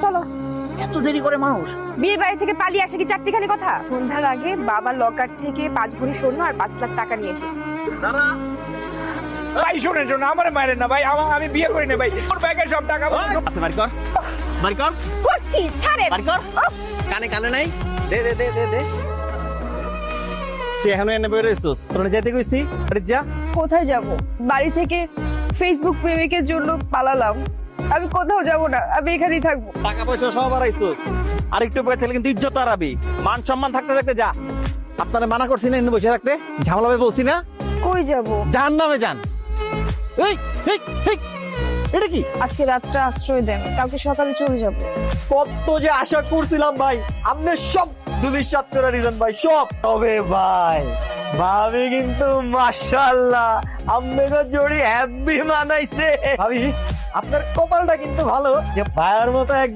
চলো। এত দেরি করে মানুষ বিয়ে বাড়ি থেকে পালিয়ে আসে কি চারটিখানি কথা? সন্ধ্যার আগে বাবা লকার থেকে 5 ভরি স্বর্ণ আর 5 লাখ টাকা নিয়ে এসেছে। ভাই শোনেন শোনেন আমার মায়ের না ভাই, আমি বিয়ে করি না ভাই। ওর ব্যাগে সব টাকা আচ্ছা বাড়ি কর, বাড়ি কর, করছি, ছাড়েন। বাড়ি কর। কানে কানে নাই, দে দে দে দে দে। তুই এখনো এনে বের হইছিস? তোরা যেতে কইছি, বাড়ি যা। কোথায় যাব? বাড়ি থেকে ফেসবুক প্রেমিকের জন্য পালালাম। আমি কোথাও যাব না, আমি এখানেই থাকবো। টাকা পয়সা সব হারাইছিস, আর একটু পরে থাকলে কিন্তু ইজ্জত হারাবি। মান সম্মান থাকতে থাকতে যা। আপনারা মানা করছি না এনে বসে থাকতে? ঝামেলা হবে বলছি না? কই যাব? জাহান্নামে যান। এই এই এই, এটা কি? আজকে রাতটা আশ্রয় দেন, কালকে সকালে চলে যাব। কত যে আশা করছিলাম ভাই, আপনি সব দুলিশাত করে রিজন ভাই, সব। তবে ভাই ভাবি কিন্তু মাশাআল্লাহ আপনাকে জোড়ি হ্যাপি মানাইছে। ভাবি আপনার কপালটা কিন্তু ভালো যে ভাইয়ের মতো এক